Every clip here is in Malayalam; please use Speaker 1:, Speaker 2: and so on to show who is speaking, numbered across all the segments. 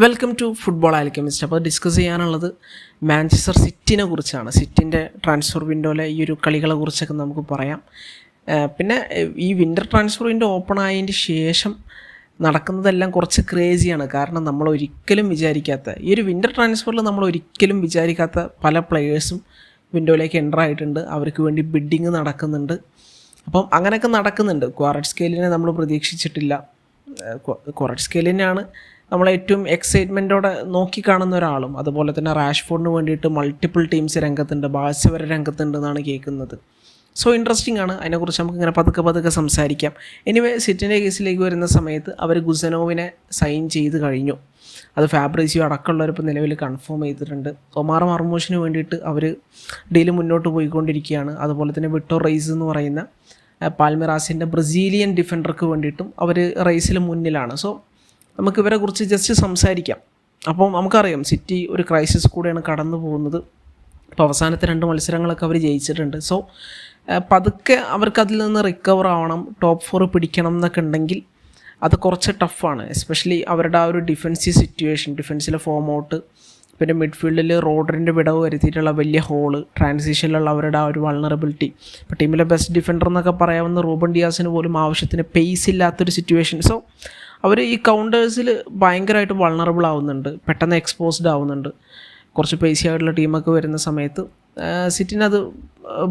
Speaker 1: Welcome to football alchemist. അപ്പോൾ ഡിസ്കസ് ചെയ്യാനുള്ളത് മാഞ്ചസ്റ്റർ സിറ്റിനെ കുറിച്ചാണ്. സിറ്റിൻ്റെ ട്രാൻസ്ഫർ വിൻഡോയിലെ ഈ ഒരു കളികളെ കുറിച്ചൊക്കെ നമുക്ക് പറയാം. പിന്നെ ഈ വിൻ്റർ ട്രാൻസ്ഫർ വിൻഡോ ഓപ്പൺ ആയതിന് ശേഷം നടക്കുന്നതെല്ലാം കുറച്ച് ക്രേസിയാണ്. കാരണം നമ്മൾ ഒരിക്കലും വിചാരിക്കാത്ത ഈ ഒരു വിൻ്റർ ട്രാൻസ്ഫറിൽ നമ്മൾ ഒരിക്കലും വിചാരിക്കാത്ത പല പ്ലെയേഴ്സും വിൻഡോയിലേക്ക് എൻ്റർ ആയിട്ടുണ്ട്. അവർക്ക് വേണ്ടി ബിഡ്ഡിങ് നടക്കുന്നുണ്ട്. അപ്പം അങ്ങനെയൊക്കെ നടക്കുന്നുണ്ട്. ക്വാററ്റ്സ്കേലിനെ നമ്മൾ പ്രതീക്ഷിച്ചിട്ടില്ല. ക്വാററ്റ്സ്കേലിനെയാണ് നമ്മളേറ്റവും എക്സൈറ്റ്മെൻറ്റോടെ നോക്കിക്കാണുന്ന ഒരാളും. അതുപോലെ തന്നെ റാഷ്ഫോർഡിന് വേണ്ടിയിട്ട് മൾട്ടിപ്പിൾ ടീംസ് രംഗത്തുണ്ട്, ബാഴ്സ വരെ രംഗത്തുണ്ട് എന്നാണ് കേൾക്കുന്നത്. സോ ഇൻട്രസ്റ്റിംഗ് ആണ്. അതിനെക്കുറിച്ച് നമുക്ക് ഇങ്ങനെ പതുക്കെ സംസാരിക്കാം. എനിവേ, സിറ്റിൻ്റെ കേസിലേക്ക് വരുന്ന സമയത്ത് അവർ ഗുസനോവിനെ സൈൻ ചെയ്ത് കഴിഞ്ഞു. അത് ഫാബ്രിസിയോ അടക്കമുള്ളവരിപ്പോൾ നിലവിൽ കൺഫേം ചെയ്തിട്ടുണ്ട്. ഒമാർ മർമൂഷിന് വേണ്ടിയിട്ട് അവർ ഡീല് മുന്നോട്ട് പോയിക്കൊണ്ടിരിക്കുകയാണ്. അതുപോലെ തന്നെ വിക്ടോർ റൈസ് എന്ന് പറയുന്ന പാൽമിറാസിൻ്റെ ബ്രസീലിയൻ ഡിഫൻഡർക്ക് വേണ്ടിയിട്ടും അവർ റേസിൽ മുന്നിലാണ്. സോ നമുക്ക് ഇവരെ കുറിച്ച് ജസ്റ്റ് സംസാരിക്കാം. അപ്പോൾ നമുക്കറിയാം സിറ്റി ഒരു ക്രൈസിസ് കൂടെയാണ് കടന്നു പോകുന്നത്. ഇപ്പോൾ അവസാനത്തെ 2 മത്സരങ്ങളൊക്കെ അവർ ജയിച്ചിട്ടുണ്ട്. സോ പതുക്കെ അവർക്ക് അതിൽ നിന്ന് റിക്കവർ ആവണം, ടോപ്പ് 4 പിടിക്കണം എന്നൊക്കെ ഉണ്ടെങ്കിൽ അത് കുറച്ച് ടഫാണ്. എസ്പെഷ്യലി അവരുടെ ആ ഒരു ഡിഫൻസീവ് സിറ്റുവേഷൻ, ഡിഫൻസിലെ ഫോം ഔട്ട്, പിന്നെ മിഡ്ഫീൽഡിൽ റോഡറിൻ്റെ വിടവ് വരുത്തിയിട്ടുള്ള വലിയ ഹോള്, ട്രാൻസിഷനിലുള്ള അവരുടെ ആ ഒരു വൾണറബിലിറ്റി. ഇപ്പോൾ ടീമിലെ ബെസ്റ്റ് ഡിഫൻഡർ എന്നൊക്കെ പറയാവുന്ന റൂബൻ ഡിയാസിന് പോലും ആവശ്യത്തിന് പേസ് ഇല്ലാത്തൊരു സിറ്റുവേഷൻ. സോ അവർ ഈ കൗണ്ടേഴ്സിൽ ഭയങ്കരമായിട്ട് വൾണറബിൾ ആവുന്നുണ്ട്, പെട്ടെന്ന് എക്സ്പോസ്ഡ് ആവുന്നുണ്ട്. കുറച്ച് പേസി ആയിട്ടുള്ള ടീമൊക്കെ വരുന്ന സമയത്ത് സിറ്റിനത്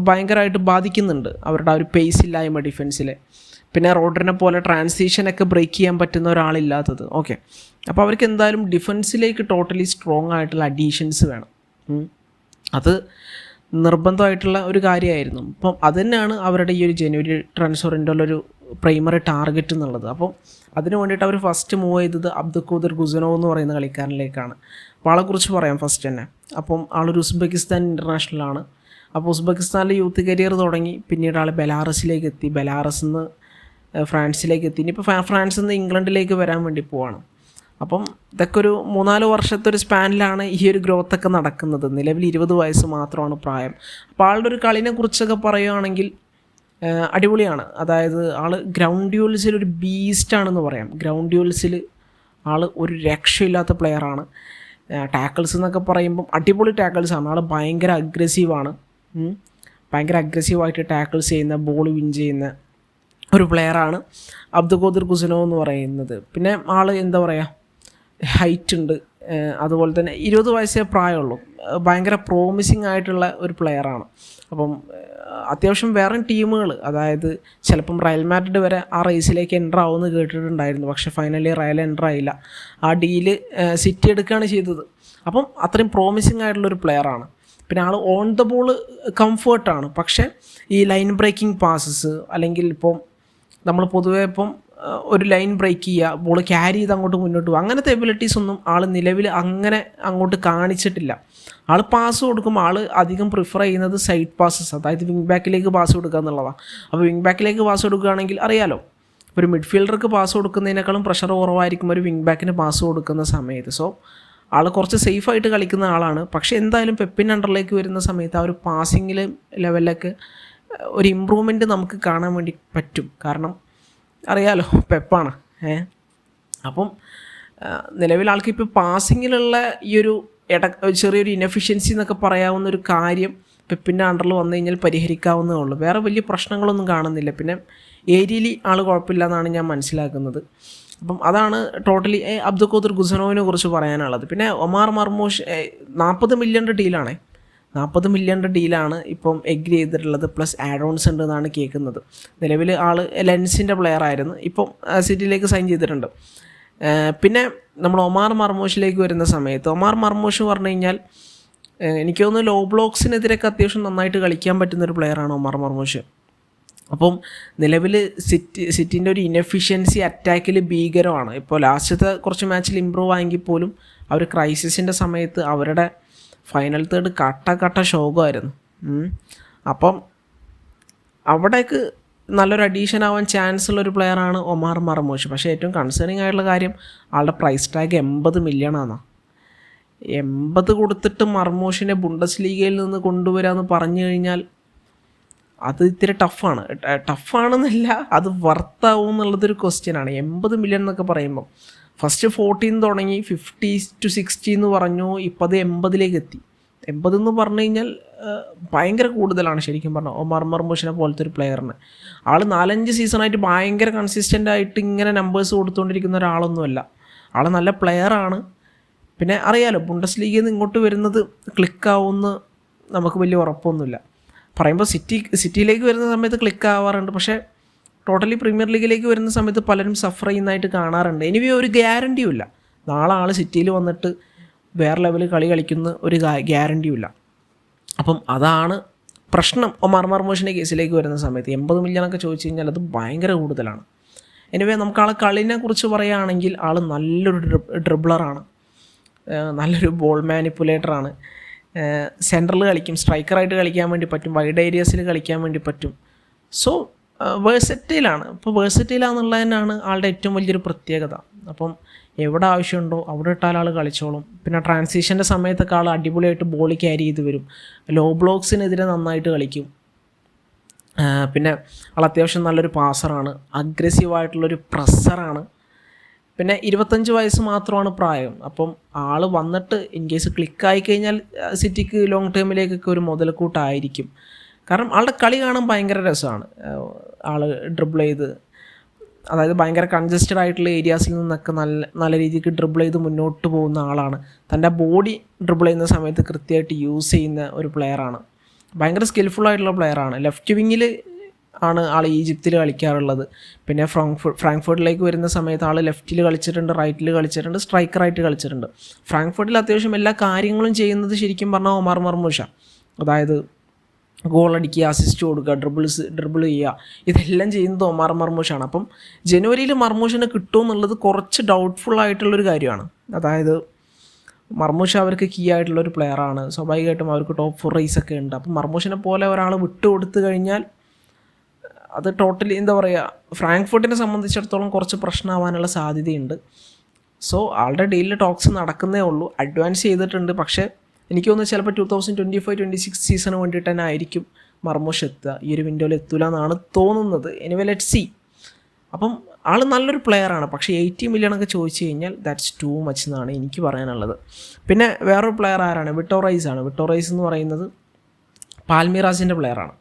Speaker 1: ഭയങ്കരമായിട്ട് ബാധിക്കുന്നുണ്ട്, അവരുടെ ആ ഒരു പേസ് ഇല്ലായ്മ ഡിഫൻസിലെ. പിന്നെ റോഡറിനെ പോലെ ട്രാൻസിഷനൊക്കെ ബ്രേക്ക് ചെയ്യാൻ പറ്റുന്ന ഒരാളില്ലാത്തത്. ഓക്കെ, അപ്പോൾ അവർക്ക് എന്തായാലും ഡിഫൻസിലേക്ക് ടോട്ടലി സ്ട്രോങ് ആയിട്ടുള്ള അഡീഷൻസ് വേണം. അത് നിർബന്ധമായിട്ടുള്ള ഒരു കാര്യമായിരുന്നു. അപ്പം അത് തന്നെയാണ് അവരുടെ ഈ ഒരു ജനുവരി ട്രാൻസ്ഫറിൻ്റെ ഉള്ളൊരു പ്രൈമറി ടാർഗറ്റ് എന്നുള്ളത്. അപ്പോൾ അതിന് വേണ്ടിയിട്ട് അവർ ഫസ്റ്റ് മൂവ് ചെയ്തത് അബ്ദുഖാദിർ ഗുസനോ എന്ന് പറയുന്ന കളിക്കാരനിലേക്കാണ്. അപ്പോൾ ആളെക്കുറിച്ച് പറയാം ഫസ്റ്റ് തന്നെ. അപ്പം ആളൊരു ഉസ്ബെക്കിസ്ഥാൻ ഇൻ്റർനാഷണലാണ്. അപ്പോൾ ഉസ്ബെക്കിസ്ഥാനിൽ യൂത്ത് കരിയർ തുടങ്ങി, പിന്നീട് ആൾ ബെലാറസിലേക്ക് എത്തി, ബെലാറസിൽ നിന്ന് ഫ്രാൻസിലേക്ക് എത്തി, ഇനിയിപ്പോൾ ഫ്രാൻസിൽ നിന്ന് ഇംഗ്ലണ്ടിലേക്ക് വരാൻ വേണ്ടി പോവാണ്. അപ്പം ഇതൊക്കെ ഒരു 3-4 വർഷത്തെ ഒരു സ്പാനിലാണ് ഈ ഒരു ഗ്രോത്തൊക്കെ നടക്കുന്നത്. നിലവിൽ 20 വയസ്സ് മാത്രമാണ് പ്രായം. അപ്പോൾ ആളുടെ ഒരു കളിനെ കുറിച്ചൊക്കെ പറയുകയാണെങ്കിൽ അടിപൊളിയാണ്. അതായത് ആൾ ഗ്രൗണ്ട് ഡ്യൂൽസിൽ ഒരു ബീസ്റ്റാണെന്ന് പറയാം. ഗ്രൗണ്ട് ഡ്യൂൽസിൽ ആൾ ഒരു രക്ഷയില്ലാത്ത പ്ലെയറാണ്. ടാക്കിൾസ് എന്നൊക്കെ പറയുമ്പം അടിപൊളി ടാക്കിൾസാണ്. ആൾ ഭയങ്കര അഗ്രസീവാണ്. ഭയങ്കര അഗ്രസീവായിട്ട് ടാക്കിൾസ് ചെയ്യുന്ന, ബോൾ വിൻ ചെയ്യുന്ന ഒരു പ്ലെയറാണ് അബ്ദുഖാദിർ ഗുസനോ എന്ന് പറയുന്നത്. പിന്നെ ആൾ എന്താ പറയുക, ഹൈറ്റ് ഉണ്ട്. അതുപോലെ തന്നെ 20 വയസ്സേ പ്രായമുള്ളൂ. ഭയങ്കര പ്രോമിസിങ് ആയിട്ടുള്ള ഒരു പ്ലെയറാണ്. അപ്പം അത്യാവശ്യം വേറെ ടീമുകൾ, അതായത് ചിലപ്പം റയൽ മാഡ്രിഡ് വരെ ആ റേസിലേക്ക് എൻ്റർ ആവുമെന്ന് കേട്ടിട്ടുണ്ടായിരുന്നു. പക്ഷേ ഫൈനലി റയൽ എൻ്റർ ആയില്ല. ആ ഡീല് സിറ്റി എടുക്കുകയാണ് ചെയ്തത്. അപ്പം അത്രയും പ്രോമിസിങ് ആയിട്ടുള്ളൊരു പ്ലെയറാണ്. പിന്നെ ആൾ ഓൺ ദ ബോൾ കംഫേർട്ടാണ്. പക്ഷേ ഈ ലൈൻ ബ്രേക്കിംഗ് പാസസ്, അല്ലെങ്കിൽ ഇപ്പം നമ്മൾ പൊതുവേ ഇപ്പം ഒരു ലൈൻ ബ്രേക്ക് ചെയ്യുക, ബോൾ ക്യാരി ചെയ്ത് അങ്ങോട്ട് മുന്നോട്ട് പോകുക, അങ്ങനത്തെ എബിലിറ്റീസ് ഒന്നും ആൾ നിലവിൽ അങ്ങനെ അങ്ങോട്ട് കാണിച്ചിട്ടില്ല. ആൾ പാസ് കൊടുക്കുമ്പോൾ ആൾ അധികം പ്രിഫർ ചെയ്യുന്നത് സൈഡ് പാസസ്, അതായത് വിങ് ബാക്കിലേക്ക് പാസ് കൊടുക്കുക എന്നുള്ളതാണ്. അപ്പോൾ വിങ് ബാക്കിലേക്ക് പാസ് കൊടുക്കുകയാണെങ്കിൽ അറിയാലോ, ഒരു മിഡ്ഫീൽഡർക്ക് പാസ് കൊടുക്കുന്നതിനേക്കാളും പ്രഷർ കുറവായിരിക്കും ഒരു വിങ് ബാക്കിന് പാസ് കൊടുക്കുന്ന സമയത്ത്. സോ ആൾ കുറച്ച് സേഫായിട്ട് കളിക്കുന്ന ആളാണ്. പക്ഷേ എന്തായാലും പെപ്പിൻ്റെ അണ്ടറിലേക്ക് വരുന്ന സമയത്ത് ആ ഒരു പാസിങ്ങിൽ ലെവലിലൊക്കെ ഒരു ഇമ്പ്രൂവ്മെൻറ്റ് നമുക്ക് കാണാൻ വേണ്ടി പറ്റും. കാരണം അറിയാലോ, പെപ്പാണ്. അപ്പം നിലവിൽ ആൾക്ക് ഇപ്പോൾ പാസിങ്ങിലുള്ള ഈ ഒരു ചെറിയൊരു ഇനഫിഷ്യൻസി എന്നൊക്കെ പറയാവുന്ന ഒരു കാര്യം പെപ്പിൻ്റെ അണ്ടറിൽ വന്നു കഴിഞ്ഞാൽ പരിഹരിക്കാവുന്നതേ ഉള്ളൂ. വേറെ വലിയ പ്രശ്നങ്ങളൊന്നും കാണുന്നില്ല. പിന്നെ ഏരിയലി ആൾ കുഴപ്പമില്ല എന്നാണ് ഞാൻ മനസ്സിലാക്കുന്നത്. അപ്പം അതാണ് ടോട്ടലി അബ്ദുഖാദിർ ഗുസനോവിനെ കുറിച്ച് പറയാനുള്ളത്. പിന്നെ ഒമാർ മർമൂഷ് 40 മില്യൻ്റെ ഡീലാണേ. 40 മില്യൻ്റെ ഡീലാണ് ഇപ്പം എഗ്രി ചെയ്തിട്ടുള്ളത്. പ്ലസ് ആഡ് ഓൺസ് ഉണ്ട് എന്നാണ് കേൾക്കുന്നത്. നിലവിൽ ആൾ ലെൻസിൻ്റെ പ്ലെയർ ആയിരുന്നു, ഇപ്പം സിറ്റിയിലേക്ക് സൈൻ ചെയ്തിട്ടുണ്ട്. പിന്നെ നമ്മൾ ഒമാർ മർമൂഷിലേക്ക് വരുന്ന സമയത്ത്, ഒമാർ മർമൂഷ് പറഞ്ഞു കഴിഞ്ഞാൽ എനിക്ക് തോന്നുന്നു ലോ ബ്ലോക്സിനെതിരൊക്കെ അത്യാവശ്യം നന്നായിട്ട് കളിക്കാൻ പറ്റുന്നൊരു പ്ലെയറാണ് ഒമാർ മർമൂഷ്. അപ്പം നിലവിൽ സിറ്റിൻ്റെ ഒരു ഇനഫിഷ്യൻസി അറ്റാക്കിൽ ഭീകരമാണ്. ഇപ്പോൾ ലാസ്റ്റത്തെ കുറച്ച് മാച്ചിൽ ഇമ്പ്രൂവ് ആയെങ്കിൽ പോലും അവർ ക്രൈസിസിൻ്റെ സമയത്ത് അവരുടെ ഫൈനൽ തേർഡ് കട്ട ശോകമായിരുന്നു. അപ്പം അവിടേക്ക് നല്ലൊരു അഡീഷൻ ആവാൻ ചാൻസ് ഉള്ളൊരു പ്ലെയറാണ് ഒമാർ മർമൂഷ്. പക്ഷേ ഏറ്റവും കൺസേണിങ് ആയിട്ടുള്ള കാര്യം ആളുടെ പ്രൈസ് ടാഗ് 80 മില്യണാണ്. 80 കൊടുത്തിട്ട് മർമൂഷിനെ ബുണ്ടസ് ലീഗയിൽ നിന്ന് കൊണ്ടുവരാമെന്ന് പറഞ്ഞു കഴിഞ്ഞാൽ അത് ഇത്തിരി ടഫാണെന്നല്ല, അത് വർത്താവും എന്നുള്ളതൊരു ക്വസ്റ്റ്യനാണ്. 80 മില്യൺ എന്നൊക്കെ പറയുമ്പോൾ ഫസ്റ്റ് 14 തുടങ്ങി 50-60 എന്ന് പറഞ്ഞു, ഇപ്പോൾ അത് 80 എത്തി. 80 എന്ന് പറഞ്ഞു കഴിഞ്ഞാൽ ഭയങ്കര കൂടുതലാണ് ശരിക്കും പറഞ്ഞാൽ ഒമാർ മർമൂഷിനെ പോലത്തെ ഒരു പ്ലെയറിന്. ആൾ 4-5 സീസണായിട്ട് ഭയങ്കര കൺസിസ്റ്റൻ്റ് ആയിട്ട് ഇങ്ങനെ നമ്പേഴ്സ് കൊടുത്തുകൊണ്ടിരിക്കുന്ന ഒരാളൊന്നുമല്ല. ആൾ നല്ല പ്ലെയറാണ്. പിന്നെ അറിയാലോ, ബുണ്ടസ് ലീഗിൽ നിന്ന് ഇങ്ങോട്ട് വരുന്നത് ക്ലിക്കാവുമെന്ന് നമുക്ക് വലിയ ഉറപ്പൊന്നുമില്ല. പറയുമ്പോൾ സിറ്റിയിലേക്ക് വരുന്ന സമയത്ത് ക്ലിക്ക് ആവാറുണ്ട്, പക്ഷേ ടോട്ടലി പ്രീമിയർ ലീഗിലേക്ക് വരുന്ന സമയത്ത് പലരും സഫർ ചെയ്യുന്നതായിട്ട് കാണാറുണ്ട്. എനിവേ ഒരു ഗ്യാരണ്ടിയും ഇല്ല, നാളെ ആൾ സിറ്റിയിൽ വന്നിട്ട് വേറെ ലെവലിൽ കളി കളിക്കുന്ന ഒരു ഗ്യാരണ്ടിയും ഇല്ല. അപ്പം അതാണ് പ്രശ്നം ഒമാർ മർമൂഷിൻ്റെ കേസിലേക്ക് വരുന്ന സമയത്ത്. 80 മില്യണൊക്കെ ചോദിച്ചു കഴിഞ്ഞാൽ അത് ഭയങ്കര കൂടുതലാണ്. എനിവേ നമുക്ക് ആളെ കളിനെ കുറിച്ച് പറയുകയാണെങ്കിൽ ആൾ നല്ലൊരു ഡ്രിബ്ലറാണ്, നല്ലൊരു ബോൾ മാനിപ്പുലേറ്ററാണ്. സെൻട്രൽ കളിക്കും, സ്ട്രൈക്കറായിട്ട് കളിക്കാൻ വേണ്ടി പറ്റും, വൈഡ് ഏരിയാസിൽ കളിക്കാൻ വേണ്ടി പറ്റും. സോ വേഴ്സറ്റൈലാണ്. ഇപ്പോൾ വേഴ്സറ്റൈലാണെന്നുള്ളത് തന്നെയാണ് ആളുടെ ഏറ്റവും വലിയൊരു പ്രത്യേകത. അപ്പം എവിടെ ആവശ്യമുണ്ടോ അവിടെ ഇട്ടാൽ ആൾ കളിച്ചോളും. പിന്നെ ട്രാൻസിഷൻ്റെ സമയത്തൊക്കെ ആൾ അടിപൊളിയായിട്ട് ബോൾ ക്യാരി ചെയ്ത് വരും. ലോ ബ്ലോക്സിനെതിരെ നന്നായിട്ട് കളിക്കും. പിന്നെ ആൾ അത്യാവശ്യം നല്ലൊരു പാസറാണ്, അഗ്രസീവായിട്ടുള്ളൊരു പ്രസ്സറാണ്. പിന്നെ 25 വയസ്സ് മാത്രമാണ് പ്രായം. അപ്പം ആൾ വന്നിട്ട് ഇൻ കേസ് ക്ലിക്കായി കഴിഞ്ഞാൽ സിറ്റിക്ക് ലോങ് ടേമിലേക്കൊക്കെ ഒരു മുതൽക്കൂട്ടായിരിക്കും. കാരണം ആളുടെ കളി കാണാൻ ഭയങ്കര രസമാണ്. ആൾ ഡ്രിബിൾ ചെയ്ത്, അതായത് ഭയങ്കര കൺജസ്റ്റഡ് ആയിട്ടുള്ള ഏരിയാസിൽ നിന്നൊക്കെ നല്ല രീതിക്ക് ഡ്രിബിൾ ചെയ്ത് മുന്നോട്ട് പോകുന്ന ആളാണ്. തൻ്റെ ബോഡി ഡ്രിബിൾ ചെയ്യുന്ന സമയത്ത് കൃത്യമായിട്ട് യൂസ് ചെയ്യുന്ന ഒരു പ്ലെയറാണ്. ഭയങ്കര സ്കിൽഫുള്ളായിട്ടുള്ള പ്ലെയറാണ്. ലെഫ്റ്റ് വിങ്ങിൽ ആണ് ആൾ ഈജിപ്തിൽ കളിക്കാറുള്ളത്. പിന്നെ ഫ്രാങ്ക്ഫർട്ടിലേക്ക് വരുന്ന സമയത്ത് ആൾ ലെഫ്റ്റിൽ കളിച്ചിട്ടുണ്ട്, റൈറ്റിൽ കളിച്ചിട്ടുണ്ട്, സ്ട്രൈക്കറായിട്ട് കളിച്ചിട്ടുണ്ട്. ഫ്രാങ്ക്ഫർട്ടിൽ അത്യാവശ്യം എല്ലാ കാര്യങ്ങളും ചെയ്യുന്നത് ശരിക്കും പറഞ്ഞാൽ ഒമാർ മർമൂഷ. അതായത് ഗോളടിക്കുക, അസിസ്റ്റ് കൊടുക്കുക, ഡ്രിബിൾ ചെയ്യുക, ഇതെല്ലാം ചെയ്യുന്നത് ഒമാർ മർമൂഷാണ്. അപ്പം ജനുവരിയിൽ മർമൂഷിന് കിട്ടുമെന്നുള്ളത് കുറച്ച് ഡൗട്ട്ഫുൾ ആയിട്ടുള്ളൊരു കാര്യമാണ്. അതായത് മർമൂഷ അവർക്ക് കീ ആയിട്ടുള്ളൊരു പ്ലെയറാണ്. സ്വാഭാവികമായിട്ടും അവർക്ക് ടോപ്പ് 4 റേസൊക്കെ ഉണ്ട്. അപ്പം മർമൂഷിനെ പോലെ ഒരാൾ വിട്ടുകൊടുത്തു കഴിഞ്ഞാൽ അത് ടോട്ടലി എന്താ പറയുക, ഫ്രാങ്ക്ഫർട്ടിനെ സംബന്ധിച്ചിടത്തോളം കുറച്ച് പ്രശ്നമാവാനുള്ള സാധ്യതയുണ്ട്. സോ ആളുടെ ഡീലിൽ ടോക്സ് നടക്കുന്നേ ഉള്ളൂ, അഡ്വാൻസ് ചെയ്തിട്ടുണ്ട്. പക്ഷേ എനിക്ക് തോന്നുന്നു ചിലപ്പോൾ 2025-26 സീസണ് വേണ്ടിയിട്ട് തന്നെ ആയിരിക്കും മർമൂഷ് എത്തുക. ഈ ഒരു വിൻഡോയിൽ എത്തൂല എന്നാണ് തോന്നുന്നത്. Anyway let's see. അപ്പം ആൾ നല്ലൊരു പ്ലെയറാണ്, പക്ഷേ 80 മില്യണൊക്കെ ചോദിച്ചു കഴിഞ്ഞാൽ ദാറ്റ്സ് ടു മച്ച് എന്നാണ് എനിക്ക് പറയാനുള്ളത്. പിന്നെ വേറൊരു പ്ലെയർ ആരാണ്? വിട്ടോ റൈസ് ആണ്. വിട്ടോ റൈസ് എന്ന് പറയുന്നത് പാൽമിറാസിൻ്റെ പ്ലെയറാണ്.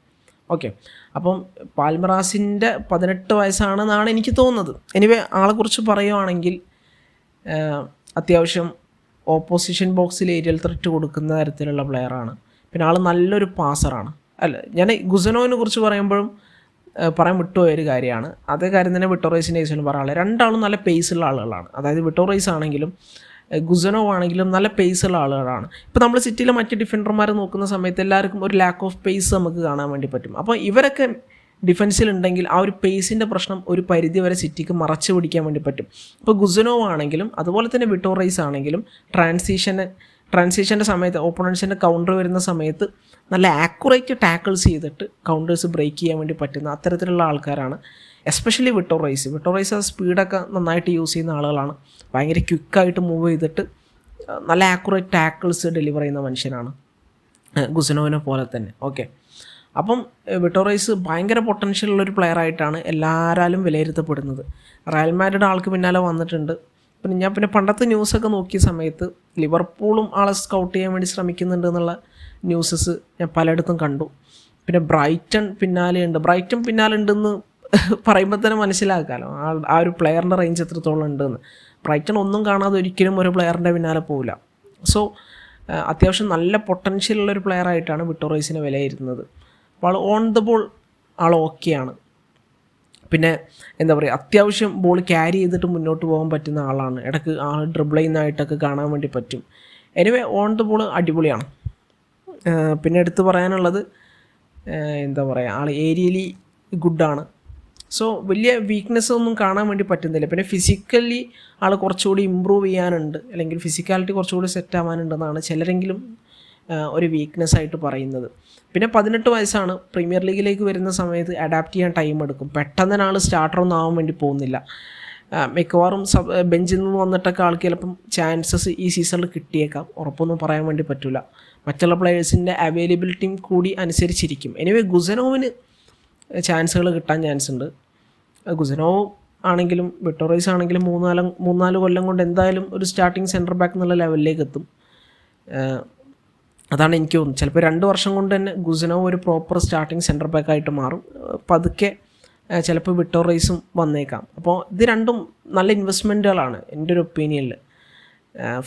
Speaker 1: ഓക്കെ, അപ്പം പാൽമിറാസിൻ്റെ 18 വയസ്സാണെന്നാണ് എനിക്ക് തോന്നുന്നത്. എനിവേ ആളെക്കുറിച്ച് പറയുവാണെങ്കിൽ അത്യാവശ്യം ഓപ്പോസിഷൻ ബോക്സിൽ ഏരിയൽ ത്രെറ്റ് കൊടുക്കുന്ന തരത്തിലുള്ള പ്ലെയറാണ്. പിന്നെ ആൾ നല്ലൊരു പാസറാണ്. ഞാൻ ഗുസനോവിനെ കുറിച്ച് പറയുമ്പോഴും പറയാൻ വിട്ടുപോയ ഒരു കാര്യമാണ്. അതേ കാര്യം തന്നെ വിട്ടോ റൈസിൻ്റെ കേസിലും പറയാനുള്ളത്. രണ്ടാളും നല്ല പേസുള്ള ആളുകളാണ്. അതായത് വിട്ടോ റൈസ് ആണെങ്കിലും ഗുസനോവ് ആണെങ്കിലും നല്ല പേസുള്ള ആളുകളാണ്. ഇപ്പോൾ നമ്മൾ സിറ്റിയിലെ മറ്റ് ഡിഫൻഡർമാരെ നോക്കുന്ന സമയത്ത് എല്ലാവർക്കും ഒരു ലാക്ക് ഓഫ് പേസ് നമുക്ക് കാണാൻ വേണ്ടി പറ്റും. അപ്പോൾ ഇവരൊക്കെ ഡിഫൻസിലുണ്ടെങ്കിൽ ആ ഒരു പേസിൻ്റെ പ്രശ്നം ഒരു പരിധി വരെ സിറ്റിക്ക് മറച്ചു പിടിക്കാൻ വേണ്ടി പറ്റും. ഇപ്പോൾ ഗുസനോവ് ആണെങ്കിലും അതുപോലെ തന്നെ വിട്ടോ റൈസ് ആണെങ്കിലും ട്രാൻസിഷൻ്റെ സമയത്ത് ഓപ്പണൻസിൻ്റെ കൗണ്ടർ വരുന്ന സമയത്ത് നല്ല ആക്യുറേറ്റ് ടാക്കിൾസ് ചെയ്തിട്ട് കൗണ്ടേഴ്സ് ബ്രേക്ക് ചെയ്യാൻ വേണ്ടി പറ്റുന്ന അത്തരത്തിലുള്ള ആൾക്കാരാണ്. എസ്പെഷ്യലി വിട്ടോ റൈസ് ആ സ്പീഡൊക്കെ നന്നായിട്ട് യൂസ് ചെയ്യുന്ന ആളുകളാണ്. ഭയങ്കര ക്വിക്കായിട്ട് മൂവ് ചെയ്തിട്ട് നല്ല ആക്യുറേറ്റ് ടാക്കിൾസ് ഡെലിവർ ചെയ്യുന്ന മനുഷ്യനാണ്, ഗുസനോവിനെ പോലെ തന്നെ. ഓക്കെ, അപ്പം വിട്ടോ റൈസ് ഭയങ്കര പൊട്ടൻഷ്യലുള്ളൊരു പ്ലെയറായിട്ടാണ് എല്ലാവരും വിലയിരുത്തപ്പെടുന്നത്. റയൽ മാഡ്രിഡ് ആൾക്ക് പിന്നാലെ വന്നിട്ടുണ്ട്. പിന്നെ ഞാൻ പണ്ടത്തെ ന്യൂസൊക്കെ നോക്കിയ സമയത്ത് ലിവർപൂളും ആളെ സ്കൗട്ട് ചെയ്യാൻ വേണ്ടി ശ്രമിക്കുന്നുണ്ട് എന്നുള്ള ന്യൂസസ് ഞാൻ പലയിടത്തും കണ്ടു. പിന്നെ ബ്രൈറ്റൺ പിന്നാലെ ഉണ്ടെന്ന് പറയുമ്പോൾ തന്നെ മനസ്സിലാക്കാമല്ലോ ആ ഒരു പ്ലെയറിൻ്റെ റേഞ്ച് എത്രത്തോളം ഉണ്ടെന്ന്. ബ്രൈറ്റൺ ഒന്നും കാണാതെ ഒരിക്കലും ഒരു പ്ലെയറിൻ്റെ പിന്നാലെ പോവില്ല. സോ അത്യാവശ്യം നല്ല പൊട്ടൻഷ്യലുള്ളൊരു പ്ലെയറായിട്ടാണ് വിട്ടോ റൈസിനെ വിലയിരുത്തുന്നത്. അപ്പോൾ ഓൺ ദ ബോൾ ആൾ ഓക്കെയാണ്. പിന്നെ എന്താ പറയുക, അത്യാവശ്യം ബോൾ ക്യാരി ചെയ്തിട്ട് മുന്നോട്ട് പോകാൻ പറ്റുന്ന ആളാണ്. ഇടയ്ക്ക് ആ ഡ്രിബിൾ ചെയ്യുന്നതായിട്ടൊക്കെ കാണാൻ വേണ്ടി പറ്റും. എനിവേ ഓൺ ദ ബോൾ അടിപൊളിയാണ്. പിന്നെ എടുത്ത് പറയാനുള്ളത് എന്താ പറയുക, ആൾ ഏരിയലി ഗുഡാണ്. സോ വലിയ വീക്ക്നെസ് ഒന്നും കാണാൻ വേണ്ടി പറ്റുന്നില്ല. പിന്നെ ഫിസിക്കലി ആൾ കുറച്ചുകൂടി ഇമ്പ്രൂവ് ചെയ്യാനുണ്ട്, അല്ലെങ്കിൽ ഫിസിക്കാലിറ്റി കുറച്ചുകൂടി സെറ്റ് ആവാനുണ്ടെന്നാണ് ചിലരെങ്കിലും ഒരു വീക്ക്നെസ് ആയിട്ട് പറയുന്നത്. പിന്നെ 18 വയസ്സാണ്. പ്രീമിയർ ലീഗിലേക്ക് വരുന്ന സമയത്ത് അഡാപ്റ്റ് ചെയ്യാൻ ടൈം എടുക്കും. പെട്ടെന്ന് ആൾ സ്റ്റാർട്ടറൊന്നും ആവാൻ വേണ്ടി പോകുന്നില്ല. മിക്കവാറും ബെഞ്ചിൽ നിന്ന് വന്നിട്ടൊക്കെ ആൾക്ക് ചിലപ്പം ചാൻസസ് ഈ സീസണിൽ കിട്ടിയേക്കാം, ഉറപ്പൊന്നും പറയാൻ വേണ്ടി പറ്റില്ല. മറ്റുള്ള പ്ലെയേഴ്സിൻ്റെ അവൈലബിലിറ്റിയും കൂടി അനുസരിച്ചിരിക്കും. എനിവേ ഗുസനോവിന് ചാൻസുകൾ കിട്ടാൻ ചാൻസ് ഉണ്ട്. ഗുസനോവ് ആണെങ്കിലും വിട്ടോറൈസ് ആണെങ്കിലും 3-4 കൊല്ലം കൊണ്ട് എന്തായാലും ഒരു സ്റ്റാർട്ടിങ് സെൻറ്റർ ബാക്ക് എന്നുള്ള ലെവലിലേക്ക് എത്തും. അതാണ് എനിക്ക് തോന്നുന്നത്. ചിലപ്പോൾ 2 വർഷം കൊണ്ട് തന്നെ ഗുസനോവ് ഒരു പ്രോപ്പർ സ്റ്റാർട്ടിങ് സെൻറ്റർ ബാക്ക് ആയിട്ട് മാറും. പതുക്കെ ചിലപ്പോൾ വിട്ടോറൈസും വന്നേക്കാം. അപ്പോൾ ഇത് രണ്ടും നല്ല ഇൻവെസ്റ്റ്മെൻറ്റുകളാണ് എൻ്റെ ഒരു ഒപ്പീനിയനിൽ.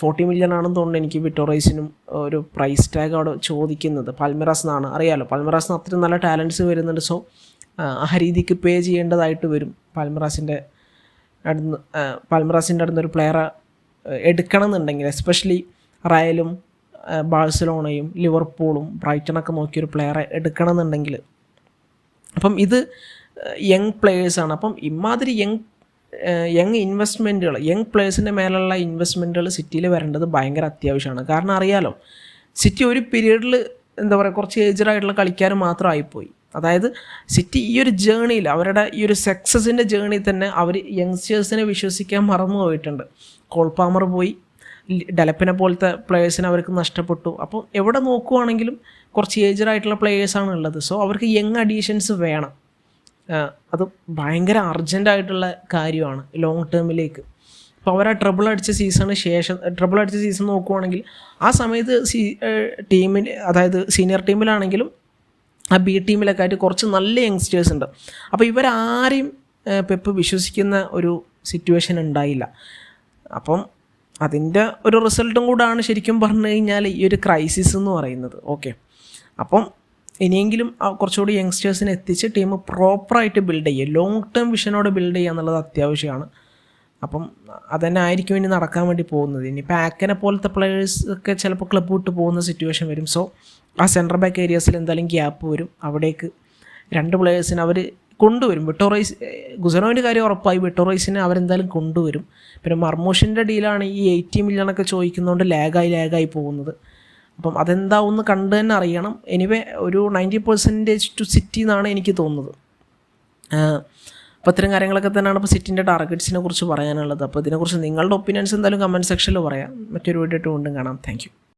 Speaker 1: 40 മില്യൺ ആണെന്ന് തോന്നുന്നു എനിക്ക് വിട്ടോറൈസിനും ഒരു പ്രൈസ് ടാഗ് അവിടെ ചോദിക്കുന്നത്. പാൽമിറാസ് എന്നാണ്, അറിയാമല്ലോ, പാൽമിറാസിന് അത്രയും നല്ല ടാലൻറ്റ്സ് വരുന്നുണ്ട്. സോ ആ രീതിക്ക് പേ ചെയ്യേണ്ടതായിട്ട് വരും. പാൽമിറാസിൻ്റെ അടുത്തൊരു പ്ലെയറെ എടുക്കണം എന്നുണ്ടെങ്കിൽ, എസ്പെഷ്യലി റയലും ബാഴ്സലോണയും ലിവർപൂളും ബ്രൈറ്റണൊക്കെ നോക്കിയൊരു പ്ലെയറെ എടുക്കണം എന്നുണ്ടെങ്കിൽ, അപ്പം ഇത് യങ് പ്ലെയേഴ്സാണ്. അപ്പം ഇമാതിരി യങ് ഇൻവെസ്റ്റ്മെൻറ്റുകൾ, യങ് പ്ലേയേഴ്സിൻ്റെ മേലുള്ള ഇൻവെസ്റ്റ്മെൻറ്റുകൾ സിറ്റിയിൽ വരേണ്ടത് ഭയങ്കര അത്യാവശ്യമാണ്. കാരണം അറിയാലോ, സിറ്റി ഒരു പീരീഡിൽ എന്താ പറയുക, കുറച്ച് ഏജ്ഡായിട്ടുള്ള കളിക്കാർ മാത്രമായിപ്പോയി. അതായത് സിറ്റി ഈ ഒരു ജേണിയിൽ, അവരുടെ ഈ ഒരു സക്സസിൻ്റെ ജേണിയിൽ തന്നെ അവർ യങ്സ്റ്റേഴ്സിനെ വിശ്വസിക്കാൻ മറന്നു പോയിട്ടുണ്ട്. കോൾ പാമർ പോയി, ഡെലപ്പിനെ പോലത്തെ പ്ലെയേഴ്സിനെ അവർക്ക് നഷ്ടപ്പെട്ടു. അപ്പോൾ എവിടെ നോക്കുവാണെങ്കിലും കുറച്ച് ഏജ്ഡായിട്ടുള്ള പ്ലെയേഴ്സാണ് ഉള്ളത്. സോ അവർക്ക് യങ് അഡീഷൻസ് വേണം. അത് ഭയങ്കര അർജൻറ്റായിട്ടുള്ള കാര്യമാണ് ലോങ് ടേമിലേക്ക്. അപ്പോൾ അവർ ആ ട്രബിൾ അടിച്ച സീസൺ നോക്കുവാണെങ്കിൽ ആ സമയത്ത് ടീമിൽ, അതായത് സീനിയർ ടീമിലാണെങ്കിലും ആ ബി ടീമിലൊക്കെ ആയിട്ട് കുറച്ച് നല്ല യങ്സ്റ്റേഴ്സ് ഉണ്ട്. അപ്പോൾ ഇവരാരെയും പെപ്പ് വിശ്വസിക്കുന്ന ഒരു സിറ്റുവേഷൻ ഉണ്ടായില്ല. അപ്പം അതിൻ്റെ ഒരു റിസൾട്ടും കൂടാണ് ശരിക്കും പറഞ്ഞു കഴിഞ്ഞാൽ ഈ ഒരു ക്രൈസിസ് എന്ന് പറയുന്നത്. ഓക്കെ, അപ്പം ഇനിയെങ്കിലും കുറച്ചുകൂടി യങ്സ്റ്റേഴ്സിനെ എത്തിച്ച് ടീം പ്രോപ്പറായിട്ട് ബിൽഡ് ചെയ്യുക, ലോങ് ടേം വിഷനോടെ ബിൽഡ് ചെയ്യുക എന്നുള്ളത് അത്യാവശ്യമാണ്. അപ്പം അതുതന്നെ ആയിരിക്കും ഇനി നടക്കാൻ വേണ്ടി പോകുന്നത്. ഇനിയിപ്പോൾ ആക്കനെ പോലത്തെ പ്ലെയേഴ്സ് ഒക്കെ ചിലപ്പോൾ ക്ലബ്ബ് വിട്ട് പോകുന്ന സിറ്റുവേഷൻ വരും. സോ ആ സെൻറ്റർ ബാക്ക് ഏരിയാസിൽ എന്തായാലും ഗ്യാപ്പ് വരും. അവിടേക്ക് 2 പ്ലെയേഴ്സിന് അവർ കൊണ്ടുവരും. ഗുസനോവിൻ്റെ കാര്യം ഉറപ്പായി, വിട്ടോറൈസിനെ അവരെന്തായാലും കൊണ്ടുവരും. പിന്നെ മർമൂഷിൻ്റെ ഡീലാണ് ഈ 80 മില്യണൊക്കെ ചോദിക്കുന്നതുകൊണ്ട് ലാഗായി പോകുന്നത്. അപ്പം അതെന്താവുമെന്ന് കണ്ടു തന്നെ അറിയണം. എനിവേ ഒരു 90% ടു സിറ്റി എന്നാണ് എനിക്ക് തോന്നുന്നത്. അപ്പോൾ ഇത്തരം കാര്യങ്ങളൊക്കെ തന്നെയാണ് ഇപ്പോൾ സിറ്റിൻ്റെ ടാർഗറ്റ്സിനെ കുറിച്ച് പറയാനുള്ളത്. അപ്പോൾ ഇതിനെക്കുറിച്ച് നിങ്ങളുടെ ഒപ്പീനിയൻസ് എന്തായാലും കമൻറ്റ് സെക്ഷനിൽ പറയാം. മറ്റൊരു വീഡിയോ വീണ്ടും കാണാം. Thank you.